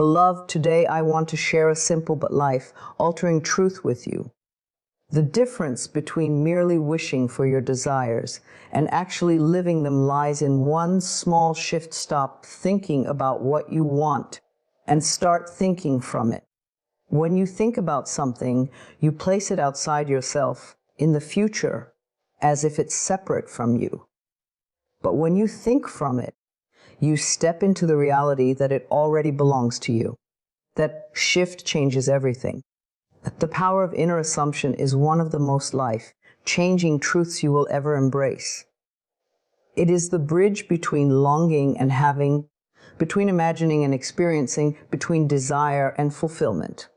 Beloved, today I want to share a simple but life-altering truth with you. The difference between merely wishing for your desires and actually living them lies in one small shift. Stop thinking about what you want and start thinking from it. When you think about something, you place it outside yourself, in the future, as if it's separate from you. But when you think from it, you step into the reality that it already belongs to you. That shift changes everything. The power of inner assumption is one of the most life-changing truths you will ever embrace. It is the bridge between longing and having, between imagining and experiencing, between desire and fulfillment.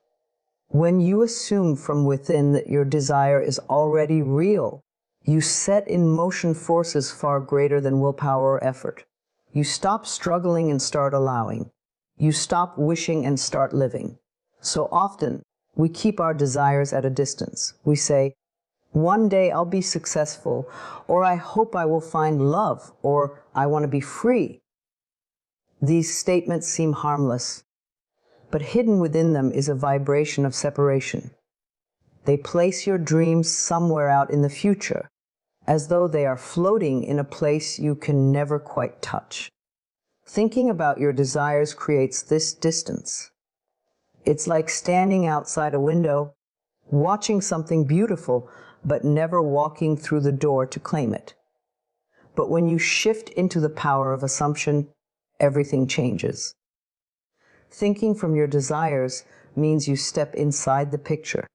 When you assume from within that your desire is already real, you set in motion forces far greater than willpower or effort. You stop struggling and start allowing. You stop wishing and start living. So often, we keep our desires at a distance. We say, one day I'll be successful, or I hope I will find love, or I want to be free. These statements seem harmless, but hidden within them is a vibration of separation. They place your dreams somewhere out in the future, as though they are floating in a place you can never quite touch. Thinking about your desires creates this distance. It's like standing outside a window, watching something beautiful, but never walking through the door to claim it. But when you shift into the power of assumption, everything changes. Thinking from your desires means you step inside the picture.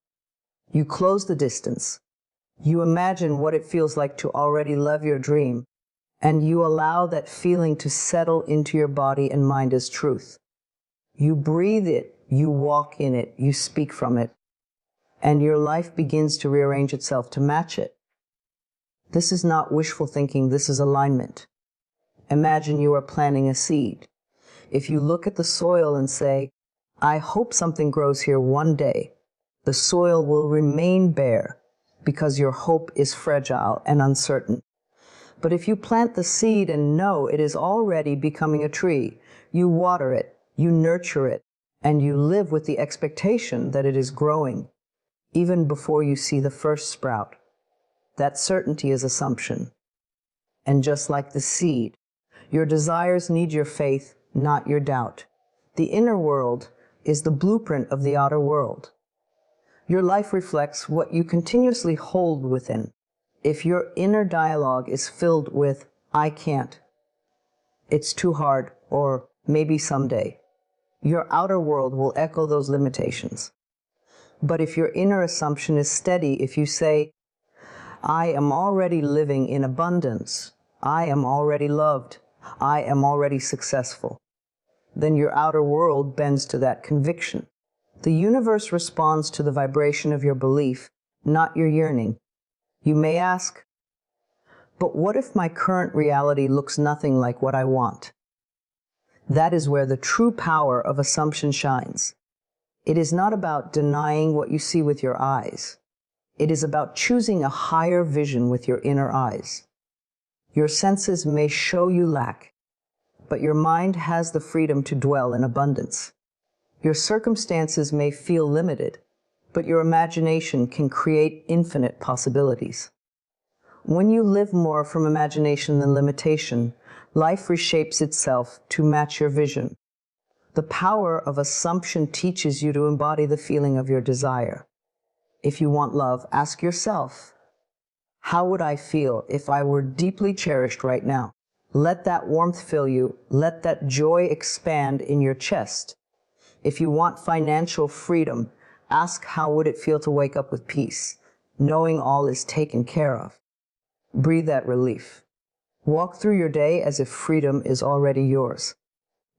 You close the distance. You imagine what it feels like to already love your dream, and you allow that feeling to settle into your body and mind as truth. You breathe it, you walk in it, you speak from it, and your life begins to rearrange itself to match it. This is not wishful thinking, this is alignment. Imagine you are planting a seed. If you look at the soil and say, I hope something grows here one day, the soil will remain bare because your hope is fragile and uncertain. But if you plant the seed and know it is already becoming a tree, you water it, you nurture it, and you live with the expectation that it is growing, even before you see the first sprout. That certainty is assumption. And just like the seed, your desires need your faith, not your doubt. The inner world is the blueprint of the outer world. Your life reflects what you continuously hold within. If your inner dialogue is filled with, I can't, it's too hard, or maybe someday, your outer world will echo those limitations. But if your inner assumption is steady, if you say, I am already living in abundance, I am already loved, I am already successful, then your outer world bends to that conviction. The universe responds to the vibration of your belief, not your yearning. You may ask, but what if my current reality looks nothing like what I want? That is where the true power of assumption shines. It is not about denying what you see with your eyes. It is about choosing a higher vision with your inner eyes. Your senses may show you lack, but your mind has the freedom to dwell in abundance. Your circumstances may feel limited, but your imagination can create infinite possibilities. When you live more from imagination than limitation, life reshapes itself to match your vision. The power of assumption teaches you to embody the feeling of your desire. If you want love, ask yourself, how would I feel if I were deeply cherished right now? Let that warmth fill you. Let that joy expand in your chest. If you want financial freedom, ask how would it feel to wake up with peace, knowing all is taken care of. Breathe that relief. Walk through your day as if freedom is already yours.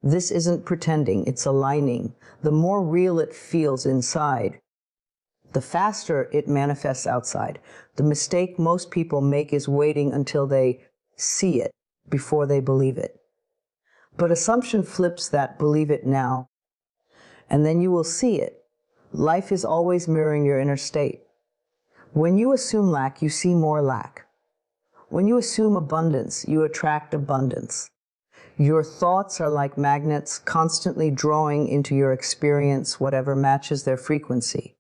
This isn't pretending, it's aligning. The more real it feels inside, the faster it manifests outside. The mistake most people make is waiting until they see it before they believe it. But assumption flips that believe it now, and then you will see it. Life is always mirroring your inner state. When you assume lack, you see more lack. When you assume abundance, you attract abundance. Your thoughts are like magnets, constantly drawing into your experience whatever matches their frequency.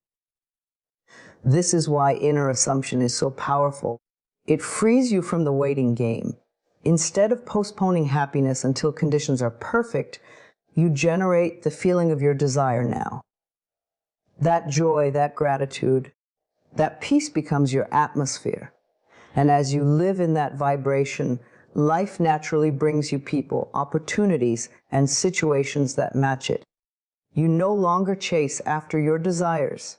This is why inner assumption is so powerful. It frees you from the waiting game. Instead of postponing happiness until conditions are perfect, you generate the feeling of your desire now. That joy, that gratitude, that peace becomes your atmosphere. And as you live in that vibration, life naturally brings you people, opportunities, and situations that match it. You no longer chase after your desires.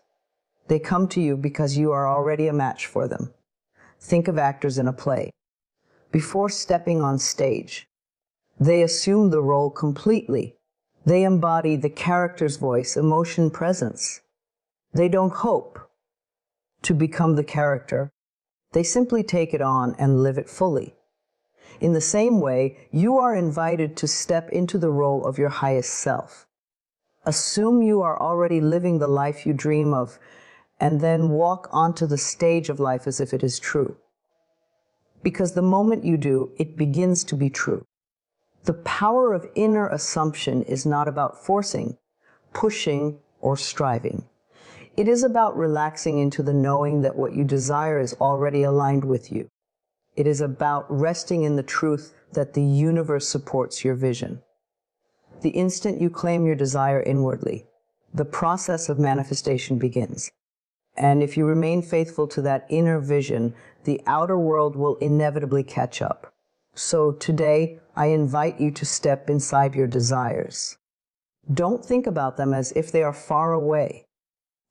They come to you because you are already a match for them. Think of actors in a play. Before stepping on stage, they assume the role completely. They embody the character's voice, emotion, presence. They don't hope to become the character. They simply take it on and live it fully. In the same way, you are invited to step into the role of your highest self. Assume you are already living the life you dream of, and then walk onto the stage of life as if it is true. Because the moment you do, it begins to be true. The power of inner assumption is not about forcing, pushing, or striving. It is about relaxing into the knowing that what you desire is already aligned with you. It is about resting in the truth that the universe supports your vision. The instant you claim your desire inwardly, the process of manifestation begins. And if you remain faithful to that inner vision, the outer world will inevitably catch up. So today, I invite you to step inside your desires. Don't think about them as if they are far away.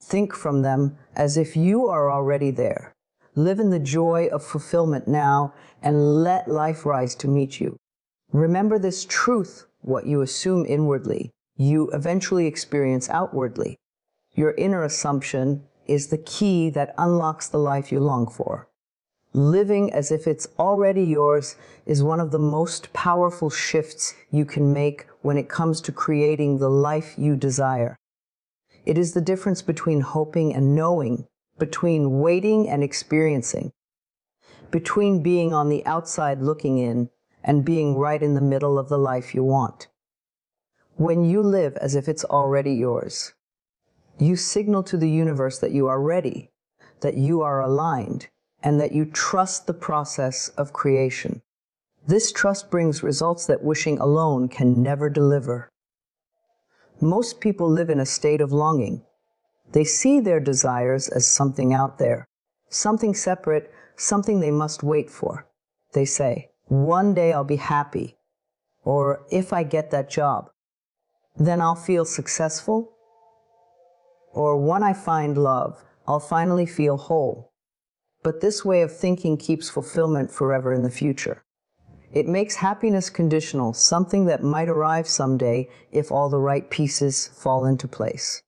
Think from them as if you are already there. Live in the joy of fulfillment now and let life rise to meet you. Remember this truth: what you assume inwardly, you eventually experience outwardly. Your inner assumption is the key that unlocks the life you long for. Living as if it's already yours is one of the most powerful shifts you can make when it comes to creating the life you desire. It is the difference between hoping and knowing, between waiting and experiencing, between being on the outside looking in and being right in the middle of the life you want. When you live as if it's already yours, you signal to the universe that you are ready, that you are aligned, and that you trust the process of creation. This trust brings results that wishing alone can never deliver. Most people live in a state of longing. They see their desires as something out there, something separate, something they must wait for. They say, "One day I'll be happy," or "If I get that job, then I'll feel successful," or "When I find love, I'll finally feel whole." But this way of thinking keeps fulfillment forever in the future. It makes happiness conditional, something that might arrive someday if all the right pieces fall into place.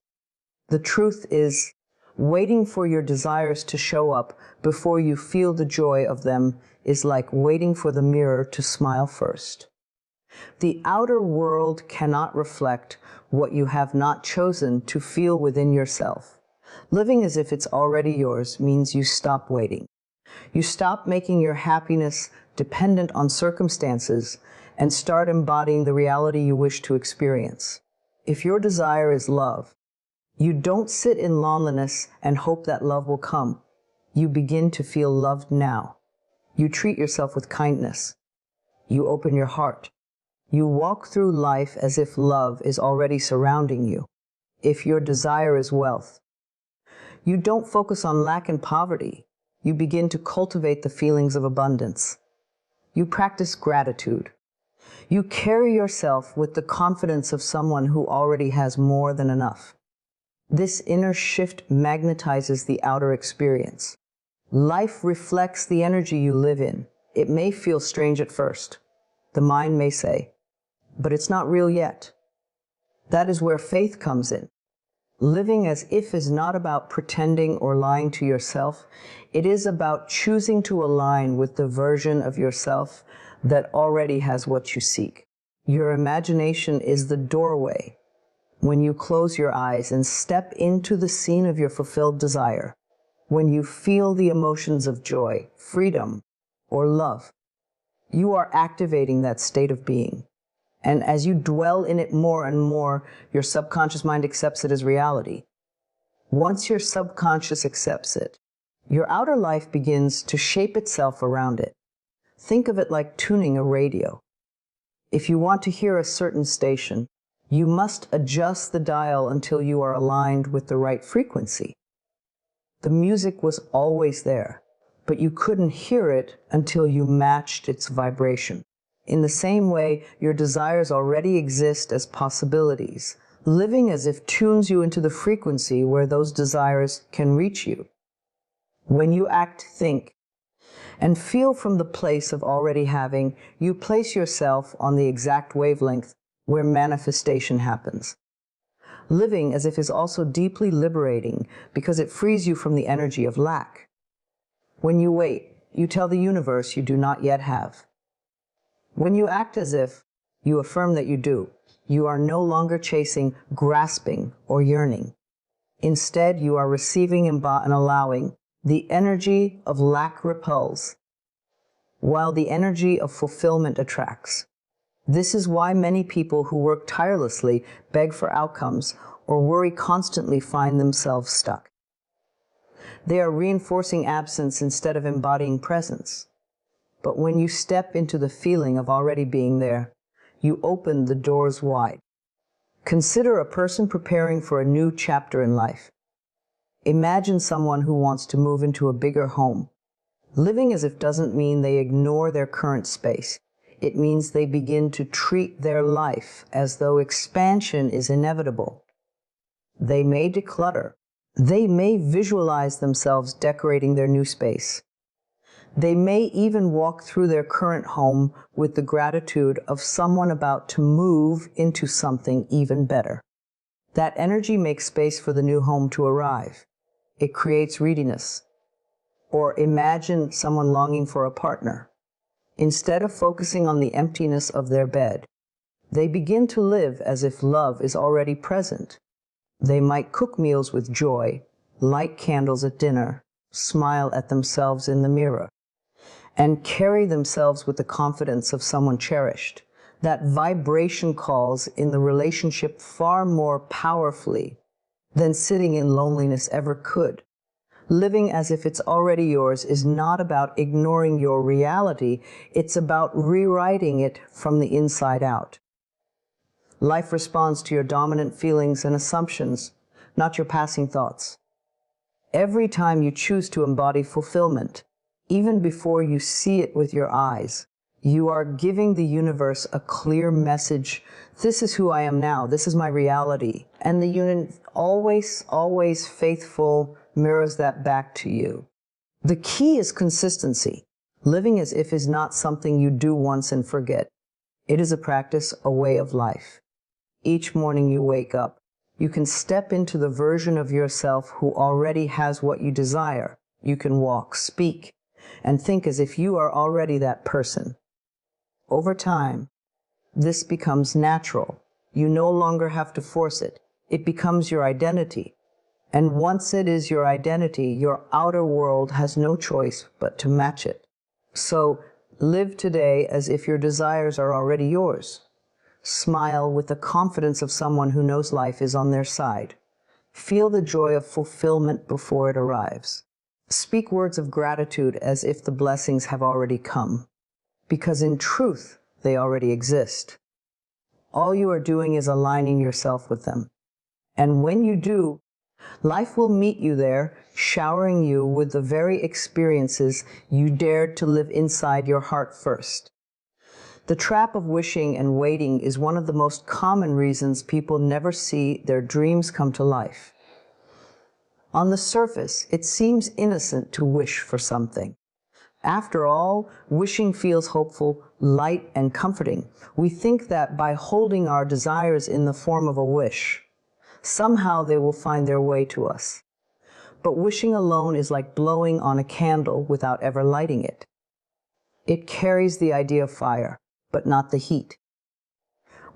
The truth is, waiting for your desires to show up before you feel the joy of them is like waiting for the mirror to smile first. The outer world cannot reflect what you have not chosen to feel within yourself. Living as if it's already yours means you stop waiting. You stop making your happiness dependent on circumstances and start embodying the reality you wish to experience. If your desire is love, you don't sit in loneliness and hope that love will come. You begin to feel loved now. You treat yourself with kindness. You open your heart. You walk through life as if love is already surrounding you. If your desire is wealth, you don't focus on lack and poverty. You begin to cultivate the feelings of abundance. You practice gratitude. You carry yourself with the confidence of someone who already has more than enough. This inner shift magnetizes the outer experience. Life reflects the energy you live in. It may feel strange at first. The mind may say, "But it's not real yet." That is where faith comes in. Living as if is not about pretending or lying to yourself. It is about choosing to align with the version of yourself that already has what you seek. Your imagination is the doorway. When you close your eyes and step into the scene of your fulfilled desire, when you feel the emotions of joy, freedom, or love, you are activating that state of being. And as you dwell in it more and more, your subconscious mind accepts it as reality. Once your subconscious accepts it, your outer life begins to shape itself around it. Think of it like tuning a radio. If you want to hear a certain station, you must adjust the dial until you are aligned with the right frequency. The music was always there, but you couldn't hear it until you matched its vibration. In the same way, your desires already exist as possibilities. Living as if tunes you into the frequency where those desires can reach you. When you act, think, and feel from the place of already having, you place yourself on the exact wavelength where manifestation happens. Living as if is also deeply liberating because it frees you from the energy of lack. When you wait, you tell the universe you do not yet have. When you act as if, you affirm that you do. You are no longer chasing, grasping, or yearning. Instead, you are receiving and allowing. The energy of lack repels, while the energy of fulfillment attracts. This is why many people who work tirelessly, beg for outcomes, or worry constantly find themselves stuck. They are reinforcing absence instead of embodying presence. But when you step into the feeling of already being there, you open the doors wide. Consider a person preparing for a new chapter in life. Imagine someone who wants to move into a bigger home. Living as if doesn't mean they ignore their current space. It means they begin to treat their life as though expansion is inevitable. They may declutter. They may visualize themselves decorating their new space. They may even walk through their current home with the gratitude of someone about to move into something even better. That energy makes space for the new home to arrive. It creates readiness. Or imagine someone longing for a partner. Instead of focusing on the emptiness of their bed, they begin to live as if love is already present. They might cook meals with joy, light candles at dinner, smile at themselves in the mirror, and carry themselves with the confidence of someone cherished. That vibration calls in the relationship far more powerfully than sitting in loneliness ever could. Living as if it's already yours is not about ignoring your reality, it's about rewriting it from the inside out. Life responds to your dominant feelings and assumptions, not your passing thoughts. Every time you choose to embody fulfillment, even before you see it with your eyes, you are giving the universe a clear message. This is who I am now. This is my reality. And the universe, always faithful, mirrors that back to you. The key is consistency. Living as if is not something you do once and forget. It is a practice, a way of life. Each morning you wake up, you can step into the version of yourself who already has what you desire. You can walk, speak, and think as if you are already that person. Over time, this becomes natural. You no longer have to force it. It becomes your identity. And once it is your identity, your outer world has no choice but to match it. So live today as if your desires are already yours. Smile with the confidence of someone who knows life is on their side. Feel the joy of fulfillment before it arrives. Speak words of gratitude as if the blessings have already come, because in truth, they already exist. All you are doing is aligning yourself with them. And when you do, life will meet you there, showering you with the very experiences you dared to live inside your heart first. The trap of wishing and waiting is one of the most common reasons people never see their dreams come to life. On the surface, it seems innocent to wish for something. After all, wishing feels hopeful, light, and comforting. We think that by holding our desires in the form of a wish, somehow they will find their way to us. But wishing alone is like blowing on a candle without ever lighting it. It carries the idea of fire, but not the heat.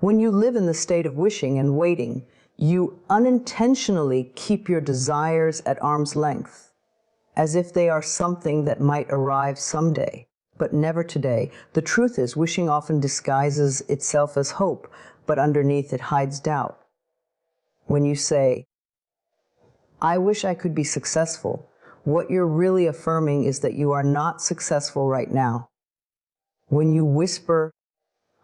When you live in the state of wishing and waiting, you unintentionally keep your desires at arm's length, as if they are something that might arrive someday. but never today. The truth is, wishing often disguises itself as hope, but underneath it hides doubt. When you say, I wish I could be successful, what you're really affirming is that you are not successful right now. When you whisper,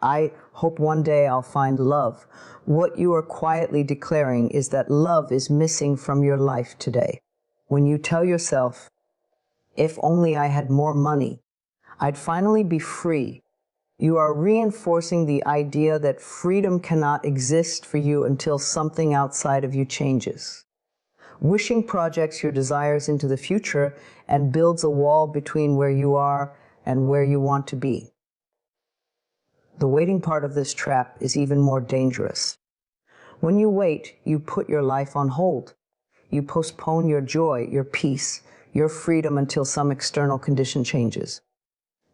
I hope one day I'll find love, what you are quietly declaring is that love is missing from your life today. When you tell yourself, if only I had more money, I'd finally be free, you are reinforcing the idea that freedom cannot exist for you until something outside of you changes. Wishing projects your desires into the future and builds a wall between where you are and where you want to be. The waiting part of this trap is even more dangerous. When you wait, you put your life on hold. You postpone your joy, your peace, your freedom until some external condition changes.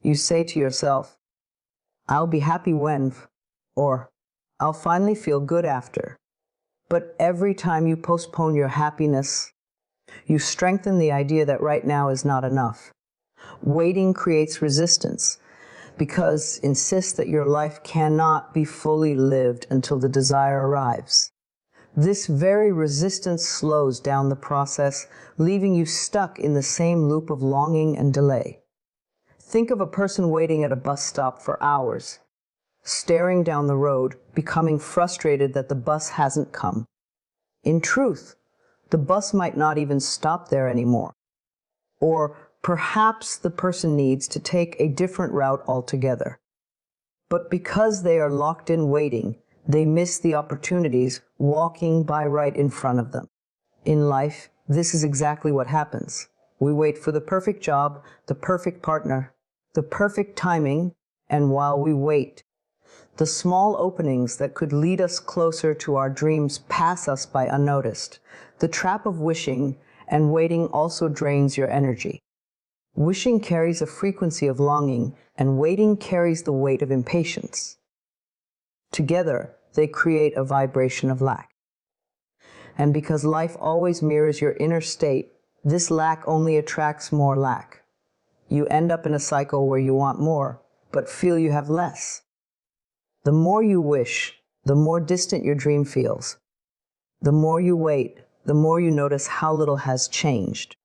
You say to yourself, I'll be happy when, or I'll finally feel good after. But every time you postpone your happiness, you strengthen the idea that right now is not enough. Waiting creates resistance because it insists that your life cannot be fully lived until the desire arrives. This very resistance slows down the process, leaving you stuck in the same loop of longing and delay. Think of a person waiting at a bus stop for hours, staring down the road, becoming frustrated that the bus hasn't come. In truth, the bus might not even stop there anymore. Or perhaps the person needs to take a different route altogether. But because they are locked in waiting, they miss the opportunities walking by right in front of them. In life, this is exactly what happens. We wait for the perfect job, the perfect partner, the perfect timing, and while we wait, the small openings that could lead us closer to our dreams pass us by unnoticed. The trap of wishing and waiting also drains your energy. Wishing carries a frequency of longing, and waiting carries the weight of impatience. Together, they create a vibration of lack. And because life always mirrors your inner state, this lack only attracts more lack. You end up in a cycle where you want more, but feel you have less. The more you wish, the more distant your dream feels. The more you wait, the more you notice how little has changed.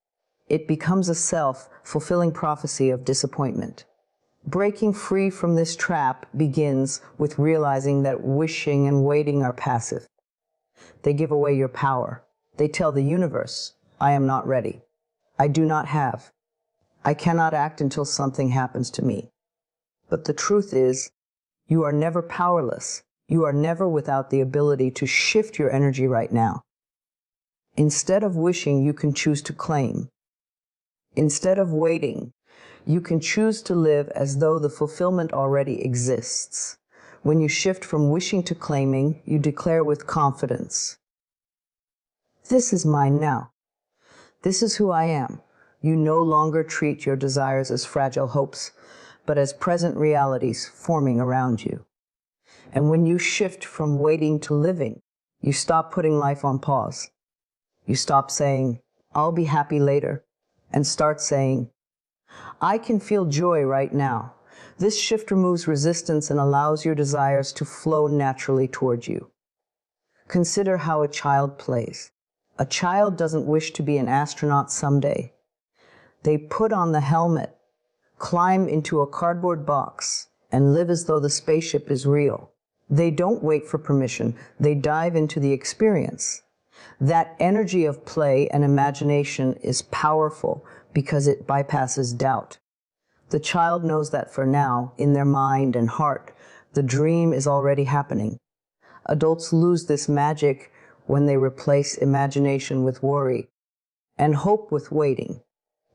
It becomes a self-fulfilling prophecy of disappointment. Breaking free from this trap begins with realizing that wishing and waiting are passive. They give away your power. They tell the universe, I am not ready. I do not have. I cannot act until something happens to me. But the truth is, you are never powerless. You are never without the ability to shift your energy right now. Instead of wishing, you can choose to claim. Instead of waiting, you can choose to live as though the fulfillment already exists. When you shift from wishing to claiming, you declare with confidence, this is mine now. This is who I am. You no longer treat your desires as fragile hopes, but as present realities forming around you. And when you shift from waiting to living, you stop putting life on pause. You stop saying, I'll be happy later, and start saying, I can feel joy right now. This shift removes resistance and allows your desires to flow naturally toward you. Consider how a child plays. A child doesn't wish to be an astronaut someday. They put on the helmet, climb into a cardboard box, and live as though the spaceship is real. They don't wait for permission. They dive into the experience. That energy of play and imagination is powerful because it bypasses doubt. The child knows that for now, in their mind and heart, the dream is already happening. Adults lose this magic when they replace imagination with worry and hope with waiting.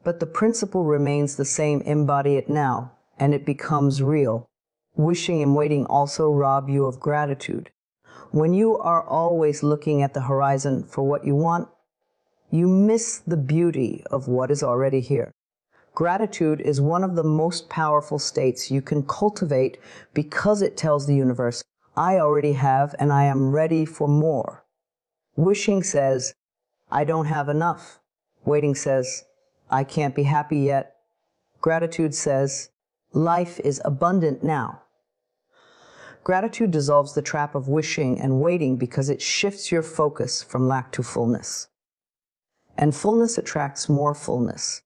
But the principle remains the same: embody it now, and it becomes real. Wishing and waiting also rob you of gratitude. When you are always looking at the horizon for what you want, you miss the beauty of what is already here. Gratitude is one of the most powerful states you can cultivate because it tells the universe, I already have and I am ready for more. Wishing says, I don't have enough. Waiting says, I can't be happy yet. Gratitude says, Life is abundant now. Gratitude dissolves the trap of wishing and waiting because it shifts your focus from lack to fullness. And fullness attracts more fullness.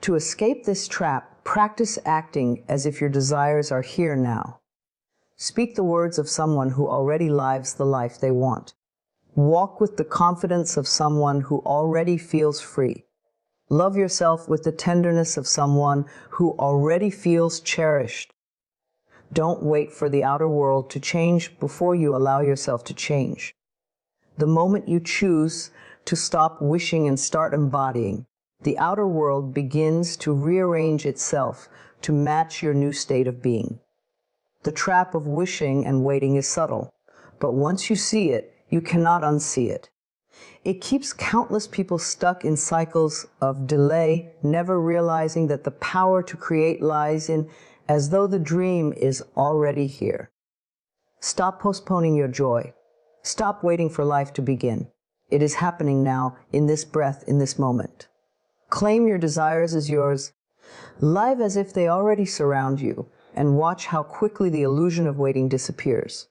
To escape this trap, practice acting as if your desires are here now. Speak the words of someone who already lives the life they want. Walk with the confidence of someone who already feels free. Love yourself with the tenderness of someone who already feels cherished. Don't wait for the outer world to change before you allow yourself to change. The moment you choose to stop wishing and start embodying, the outer world begins to rearrange itself to match your new state of being. The trap of wishing and waiting is subtle, but once you see it, you cannot unsee it. It keeps countless people stuck in cycles of delay, never realizing that the power to create lies in as though the dream is already here. Stop postponing your joy. Stop waiting for life to begin. It is happening now, in this breath, in this moment. Claim your desires as yours. Live as if they already surround you, and watch how quickly the illusion of waiting disappears.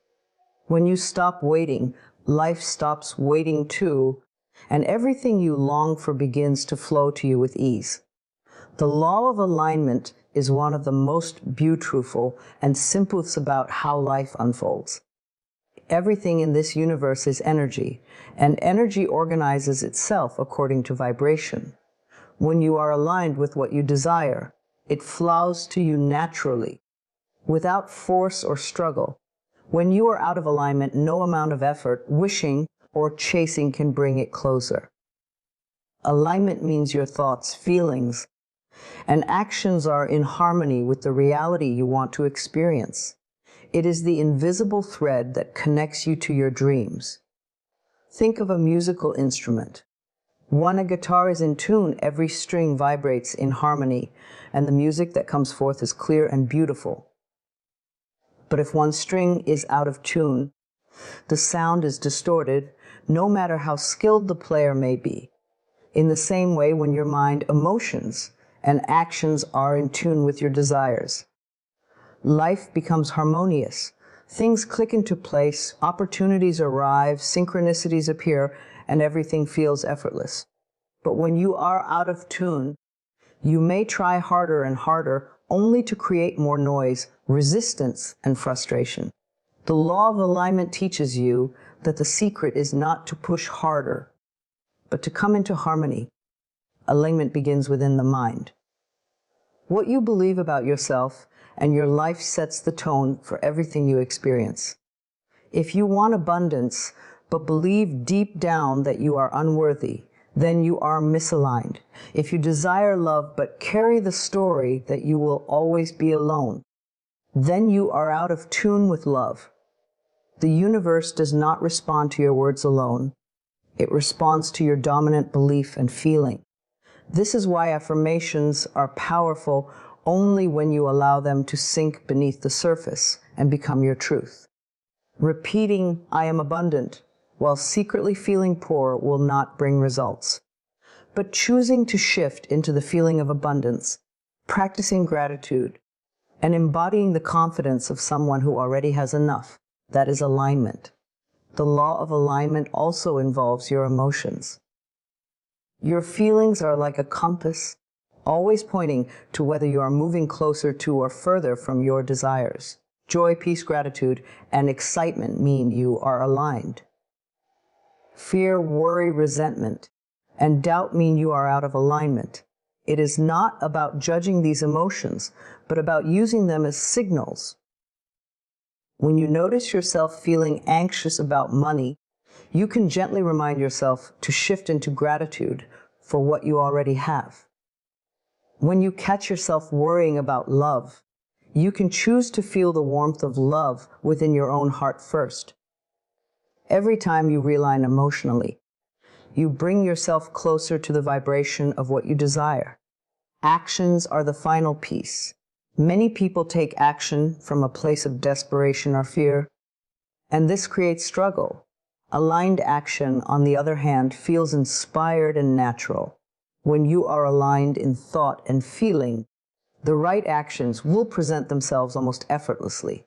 When you stop waiting, life stops waiting too, and everything you long for begins to flow to you with ease. The law of alignment is one of the most beautiful and simplest about how life unfolds. Everything in this universe is energy, and energy organizes itself according to vibration. When you are aligned with what you desire, it flows to you naturally, without force or struggle. When you are out of alignment, no amount of effort, wishing, or chasing can bring it closer. Alignment means your thoughts, feelings, and actions are in harmony with the reality you want to experience. It is the invisible thread that connects you to your dreams. Think of a musical instrument. When a guitar is in tune, every string vibrates in harmony, and the music that comes forth is clear and beautiful. But if one string is out of tune, the sound is distorted, no matter how skilled the player may be. In the same way, when your mind, emotions, and actions are in tune with your desires, life becomes harmonious. Things click into place, opportunities arrive, synchronicities appear, and everything feels effortless. But when you are out of tune, you may try harder and harder, only to create more noise, resistance, and frustration. The law of alignment teaches you that the secret is not to push harder, but to come into harmony. Alignment begins within the mind. What you believe about yourself and your life sets the tone for everything you experience. If you want abundance, but believe deep down that you are unworthy, then you are misaligned. If you desire love, but carry the story that you will always be alone, then you are out of tune with love. The universe does not respond to your words alone. It responds to your dominant belief and feeling. This is why affirmations are powerful only when you allow them to sink beneath the surface and become your truth. Repeating, "I am abundant," while secretly feeling poor will not bring results. But choosing to shift into the feeling of abundance, practicing gratitude, and embodying the confidence of someone who already has enough, that is alignment. The law of alignment also involves your emotions. Your feelings are like a compass, always pointing to whether you are moving closer to or further from your desires. Joy, peace, gratitude, and excitement mean you are aligned. Fear, worry, resentment, and doubt mean you are out of alignment. It is not about judging these emotions, but about using them as signals. When you notice yourself feeling anxious about money, you can gently remind yourself to shift into gratitude for what you already have. When you catch yourself worrying about love, you can choose to feel the warmth of love within your own heart first. Every time you realign emotionally, you bring yourself closer to the vibration of what you desire. Actions are the final piece. Many people take action from a place of desperation or fear, and this creates struggle. Aligned action, on the other hand, feels inspired and natural. When you are aligned in thought and feeling, The right actions will present themselves almost effortlessly.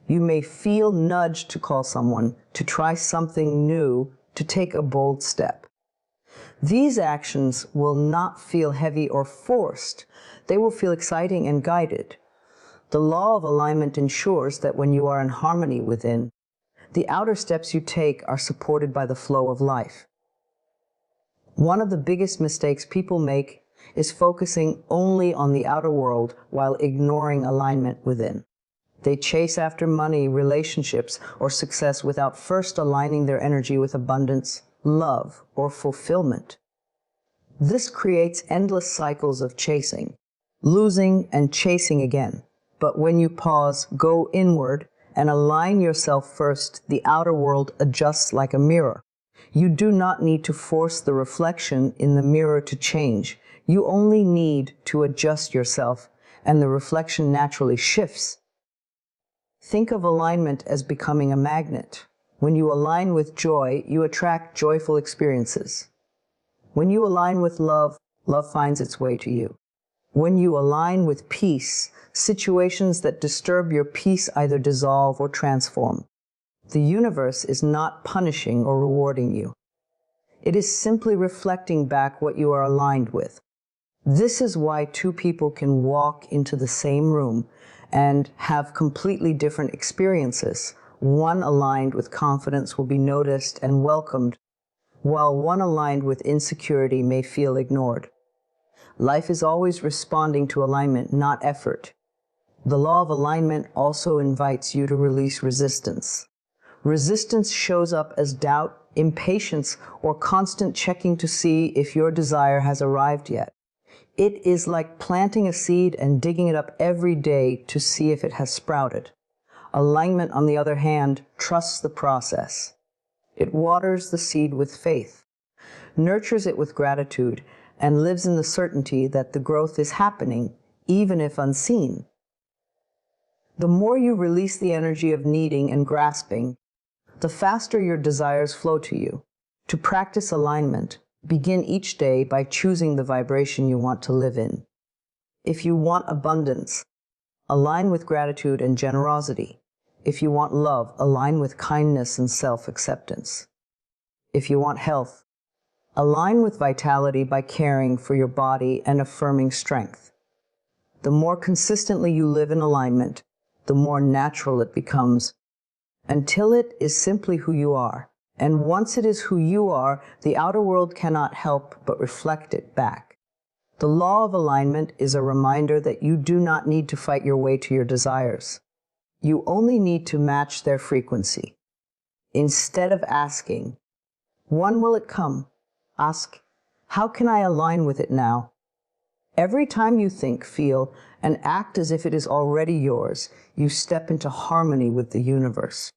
You may feel nudged to call someone, to try something new, to take a bold step. These actions will not feel heavy or forced. They will feel exciting and guided. The law of alignment ensures that when you are in harmony within, the outer steps you take are supported by the flow of life. One of the biggest mistakes people make is focusing only on the outer world while ignoring alignment within. They chase after money, relationships, or success without first aligning their energy with abundance, love, or fulfillment. This creates endless cycles of chasing, losing, and chasing again. But when you pause, go inward, and align yourself first, the outer world adjusts like a mirror. You do not need to force the reflection in the mirror to change. You only need to adjust yourself, and the reflection naturally shifts. Think of alignment as becoming a magnet. When you align with joy, you attract joyful experiences. When you align with love, love finds its way to you. When you align with peace, situations that disturb your peace either dissolve or transform. The universe is not punishing or rewarding you. It is simply reflecting back what you are aligned with. This is why two people can walk into the same room and have completely different experiences. One aligned with confidence will be noticed and welcomed, while one aligned with insecurity may feel ignored. Life is always responding to alignment, not effort. The law of alignment also invites you to release resistance. Resistance shows up as doubt, impatience, or constant checking to see if your desire has arrived yet. It is like planting a seed and digging it up every day to see if it has sprouted. Alignment, on the other hand, trusts the process. It waters the seed with faith, nurtures it with gratitude, and lives in the certainty that the growth is happening, even if unseen. The more you release the energy of needing and grasping, the faster your desires flow to you. To practice alignment, begin each day by choosing the vibration you want to live in. If you want abundance, align with gratitude and generosity. If you want love, align with kindness and self-acceptance. If you want health, align with vitality by caring for your body and affirming strength. The more consistently you live in alignment, the more natural it becomes, until it is simply who you are. And once it is who you are, the outer world cannot help but reflect it back. The law of alignment is a reminder that you do not need to fight your way to your desires. You only need to match their frequency. Instead of asking, when will it come? Ask, how can I align with it now? Every time you think, feel, and act as if it is already yours, you step into harmony with the universe.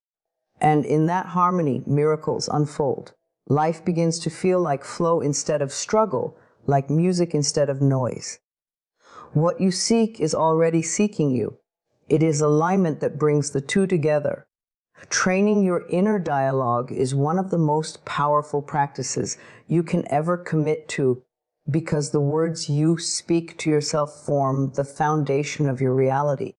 And in that harmony, miracles unfold. Life begins to feel like flow instead of struggle, like music instead of noise. What you seek is already seeking you. It is alignment that brings the two together. Training your inner dialogue is one of the most powerful practices you can ever commit to, because the words you speak to yourself form the foundation of your reality.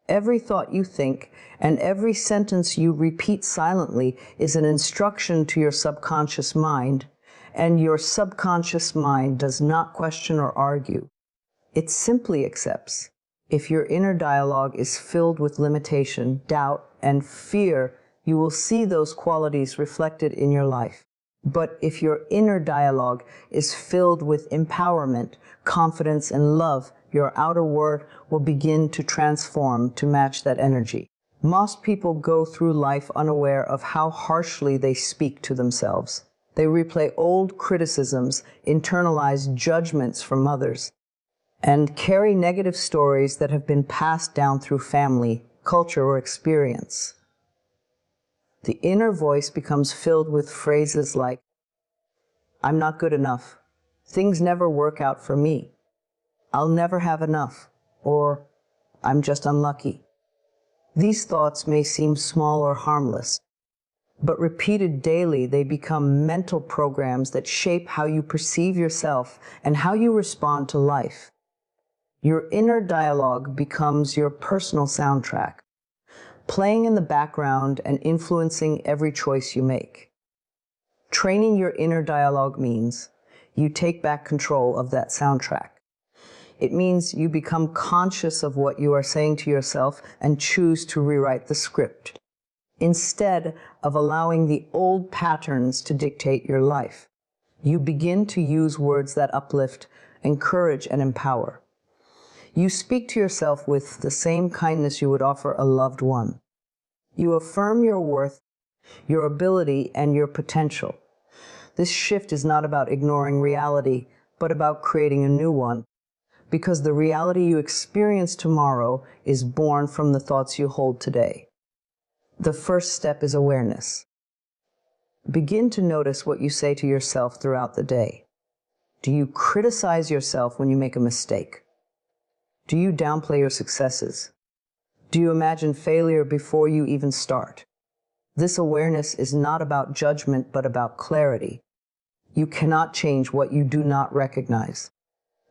Every thought you think and every sentence you repeat silently is an instruction to your subconscious mind, and your subconscious mind does not question or argue. It simply accepts. If your inner dialogue is filled with limitation, doubt, and fear, you will see those qualities reflected in your life. But if your inner dialogue is filled with empowerment, confidence, and love, your outer world will begin to transform to match that energy. Most people go through life unaware of how harshly they speak to themselves. They replay old criticisms, internalize judgments from others, and carry negative stories that have been passed down through family, culture, or experience. The inner voice becomes filled with phrases like, I'm not good enough, things never work out for me, I'll never have enough, or I'm just unlucky. These thoughts may seem small or harmless, but repeated daily, they become mental programs that shape how you perceive yourself and how you respond to life. Your inner dialogue becomes your personal soundtrack, playing in the background and influencing every choice you make. Training your inner dialogue means you take back control of that soundtrack. It means you become conscious of what you are saying to yourself and choose to rewrite the script, instead of allowing the old patterns to dictate your life. You begin to use words that uplift, encourage, and empower. You speak to yourself with the same kindness you would offer a loved one. You affirm your worth, your ability, and your potential. This shift is not about ignoring reality, but about creating a new one, because the reality you experience tomorrow is born from the thoughts you hold today. The first step is awareness. Begin to notice what you say to yourself throughout the day. Do you criticize yourself when you make a mistake? Do you downplay your successes? Do you imagine failure before you even start? This awareness is not about judgment, but about clarity. You cannot change what you do not recognize.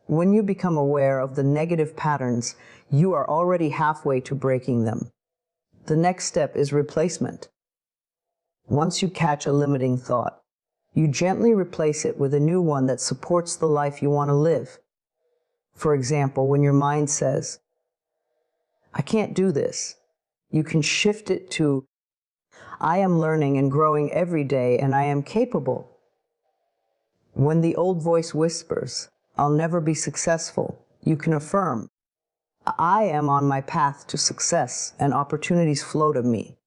When you become aware of the negative patterns, you are already halfway to breaking them. The next step is replacement. Once you catch a limiting thought, you gently replace it with a new one that supports the life you want to live. For example, when your mind says, "I can't do this," you can shift it to, "I am learning and growing every day and I am capable." When the old voice whispers, "I'll never be successful," you can affirm, "I am on my path to success and opportunities flow to me."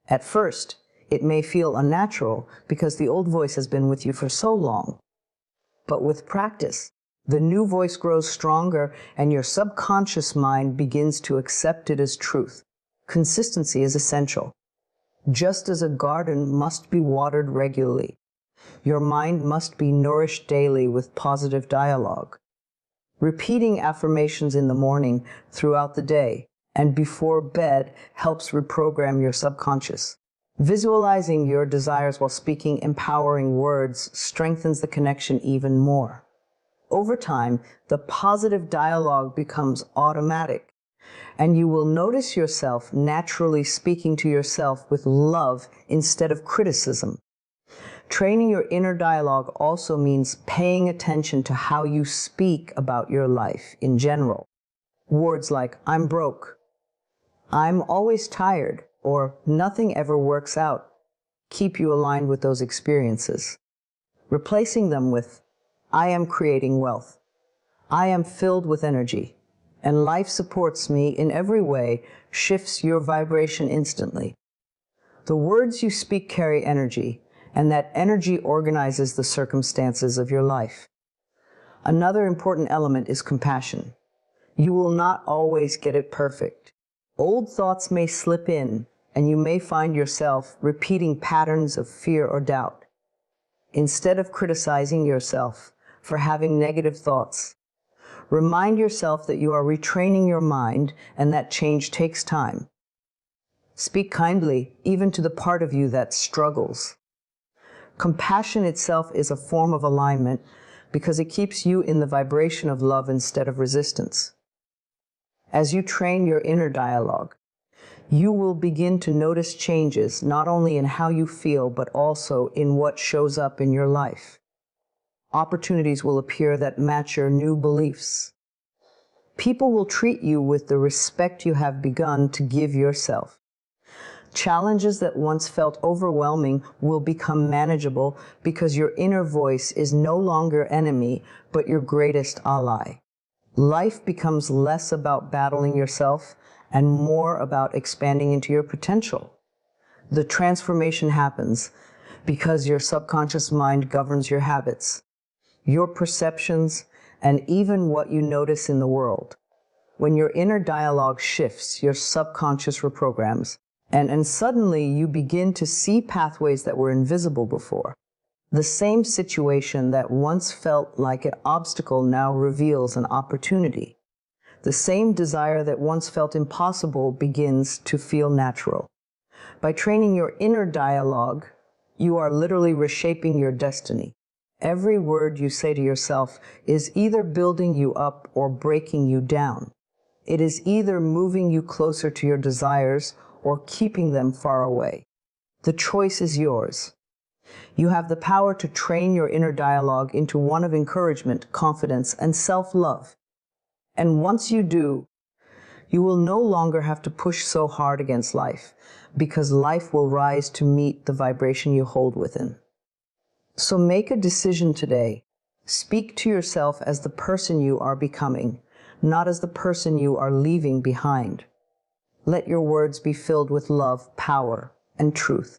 At first, it may feel unnatural because the old voice has been with you for so long. But with practice, the new voice grows stronger and your subconscious mind begins to accept it as truth. Consistency is essential. Just as a garden must be watered regularly, your mind must be nourished daily with positive dialogue. Repeating affirmations in the morning, throughout the day, and before bed helps reprogram your subconscious. Visualizing your desires while speaking empowering words strengthens the connection even more. Over time, the positive dialogue becomes automatic, and you will notice yourself naturally speaking to yourself with love instead of criticism. Training your inner dialogue also means paying attention to how you speak about your life in general. Words like "I'm broke," "I'm always tired," or "nothing ever works out" keep you aligned with those experiences. Replacing them with "I am creating wealth," "I am filled with energy," and "life supports me in every way" shifts your vibration instantly. The words you speak carry energy, and that energy organizes the circumstances of your life. Another important element is compassion. You will not always get it perfect. Old thoughts may slip in, and you may find yourself repeating patterns of fear or doubt. Instead of criticizing yourself for having negative thoughts, remind yourself that you are retraining your mind and that change takes time. Speak kindly, even to the part of you that struggles. Compassion itself is a form of alignment because it keeps you in the vibration of love instead of resistance. As you train your inner dialogue, you will begin to notice changes not only in how you feel, but also in what shows up in your life. Opportunities will appear that match your new beliefs. People will treat you with the respect you have begun to give yourself. Challenges that once felt overwhelming will become manageable because your inner voice is no longer enemy, but your greatest ally. Life becomes less about battling yourself and more about expanding into your potential. The transformation happens because your subconscious mind governs your habits, your perceptions, and even what you notice in the world. When your inner dialogue shifts, your subconscious reprograms, and suddenly you begin to see pathways that were invisible before. The same situation that once felt like an obstacle now reveals an opportunity. The same desire that once felt impossible begins to feel natural. By training your inner dialogue, you are literally reshaping your destiny. Every word you say to yourself is either building you up or breaking you down. It is either moving you closer to your desires or keeping them far away. The choice is yours. You have the power to train your inner dialogue into one of encouragement, confidence, and self-love. And once you do, you will no longer have to push so hard against life, because life will rise to meet the vibration you hold within. So make a decision today. Speak to yourself as the person you are becoming, not as the person you are leaving behind. Let your words be filled with love, power, and truth.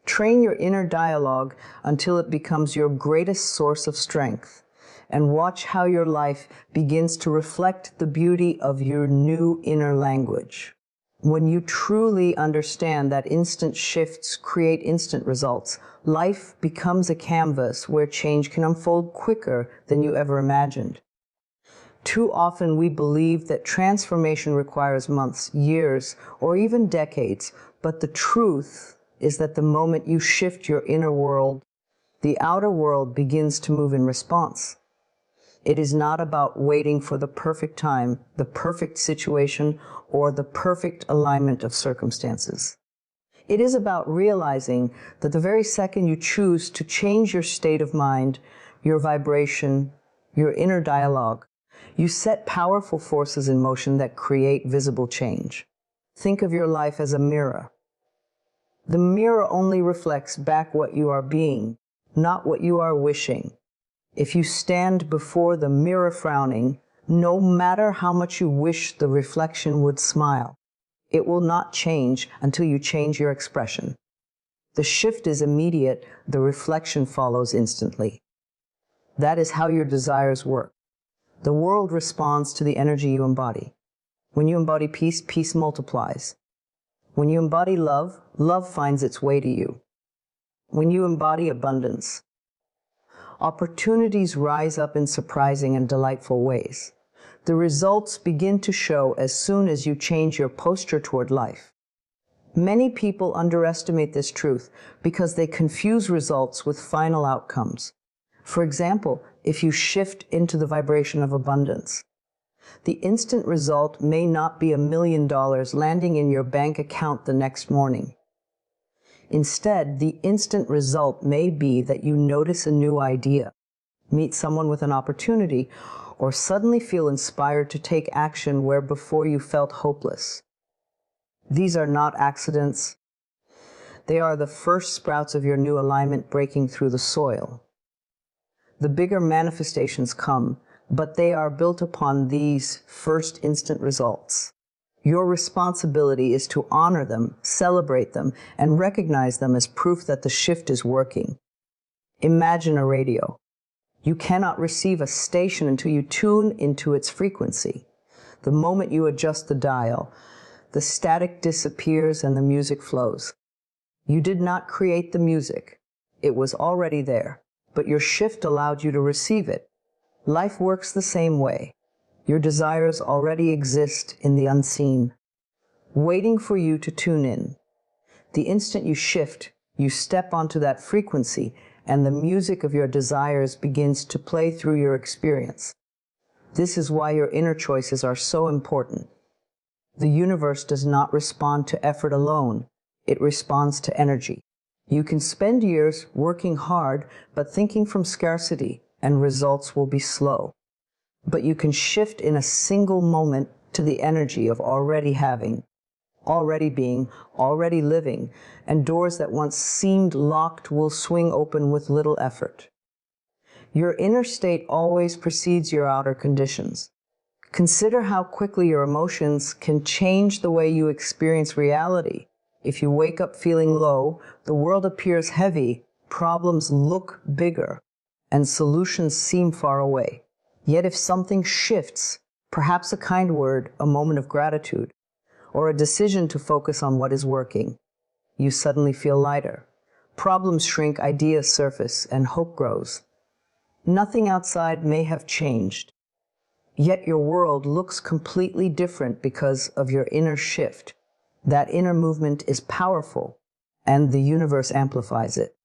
Train your inner dialogue until it becomes your greatest source of strength, and watch how your life begins to reflect the beauty of your new inner language. When you truly understand that instant shifts create instant results, life becomes a canvas where change can unfold quicker than you ever imagined. Too often we believe that transformation requires months, years, or even decades, but the truth is that the moment you shift your inner world, the outer world begins to move in response. It is not about waiting for the perfect time, the perfect situation, or the perfect alignment of circumstances. It is about realizing that the very second you choose to change your state of mind, your vibration, your inner dialogue, you set powerful forces in motion that create visible change. Think of your life as a mirror. The mirror only reflects back what you are being, not what you are wishing. If you stand before the mirror frowning, no matter how much you wish the reflection would smile, it will not change until you change your expression. The shift is immediate, the reflection follows instantly. That is how your desires work. The world responds to the energy you embody. When you embody peace, peace multiplies. When you embody love, love finds its way to you. When you embody abundance, opportunities rise up in surprising and delightful ways. The results begin to show as soon as you change your posture toward life. Many people underestimate this truth because they confuse results with final outcomes. For example, if you shift into the vibration of abundance, the instant result may not be $1 million landing in your bank account the next morning. Instead, the instant result may be that you notice a new idea, meet someone with an opportunity, or suddenly feel inspired to take action where before you felt hopeless. These are not accidents. They are the first sprouts of your new alignment breaking through the soil. The bigger manifestations come, but they are built upon these first instant results. Your responsibility is to honor them, celebrate them, and recognize them as proof that the shift is working. Imagine a radio. You cannot receive a station until you tune into its frequency. The moment you adjust the dial, the static disappears and the music flows. You did not create the music. It was already there, but your shift allowed you to receive it. Life works the same way. Your desires already exist in the unseen, waiting for you to tune in. The instant you shift, you step onto that frequency, and the music of your desires begins to play through your experience. This is why your inner choices are so important. The universe does not respond to effort alone. It responds to energy. You can spend years working hard, but thinking from scarcity, and results will be slow. But you can shift in a single moment to the energy of already having, already being, already living, and doors that once seemed locked will swing open with little effort. Your inner state always precedes your outer conditions. Consider how quickly your emotions can change the way you experience reality. If you wake up feeling low, the world appears heavy, problems look bigger, and solutions seem far away. Yet if something shifts, perhaps a kind word, a moment of gratitude, or a decision to focus on what is working, you suddenly feel lighter. Problems shrink, ideas surface, and hope grows. Nothing outside may have changed, yet your world looks completely different because of your inner shift. That inner movement is powerful, and the universe amplifies it.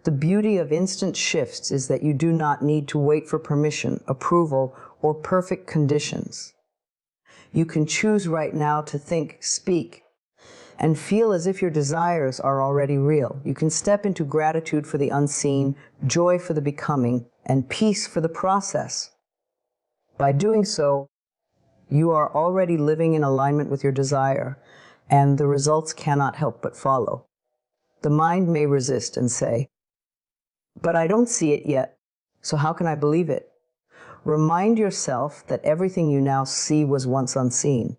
The beauty of instant shifts is that you do not need to wait for permission, approval, or perfect conditions. You can choose right now to think, speak, and feel as if your desires are already real. You can step into gratitude for the unseen, joy for the becoming, and peace for the process. By doing so, you are already living in alignment with your desire, and the results cannot help but follow. The mind may resist and say, "But I don't see it yet, so how can I believe it?" Remind yourself that everything you now see was once unseen.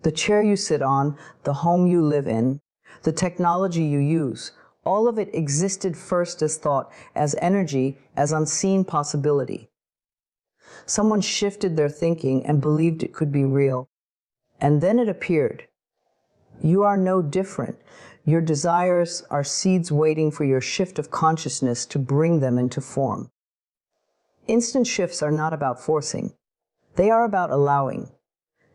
The chair you sit on, the home you live in, the technology you use, all of it existed first as thought, as energy, as unseen possibility. Someone shifted their thinking and believed it could be real, and then it appeared. You are no different. Your desires are seeds waiting for your shift of consciousness to bring them into form. Instant shifts are not about forcing. They are about allowing.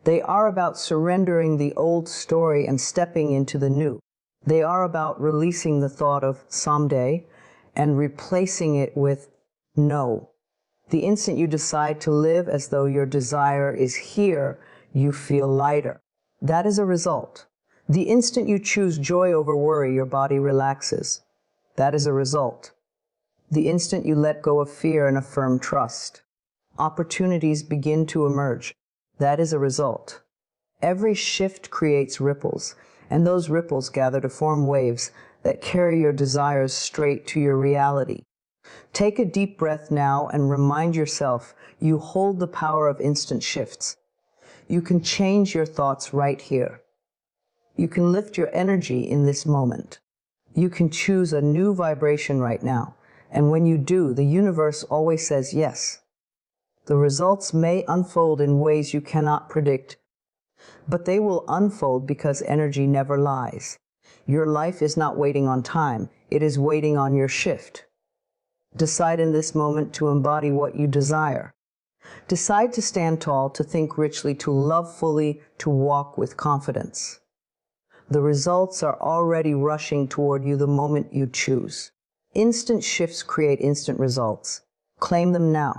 They are about surrendering the old story and stepping into the new. They are about releasing the thought of someday and replacing it with no. The instant you decide to live as though your desire is here, you feel lighter. That is a result. The instant you choose joy over worry, your body relaxes. That is a result. The instant you let go of fear and affirm trust, opportunities begin to emerge. That is a result. Every shift creates ripples, and those ripples gather to form waves that carry your desires straight to your reality. Take a deep breath now and remind yourself you hold the power of instant shifts. You can change your thoughts right here. You can lift your energy in this moment. You can choose a new vibration right now, and when you do, the universe always says yes. The results may unfold in ways you cannot predict, but they will unfold because energy never lies. Your life is not waiting on time, it is waiting on your shift. Decide in this moment to embody what you desire. Decide to stand tall, to think richly, to love fully, to walk with confidence. The results are already rushing toward you the moment you choose. Instant shifts create instant results. Claim them now.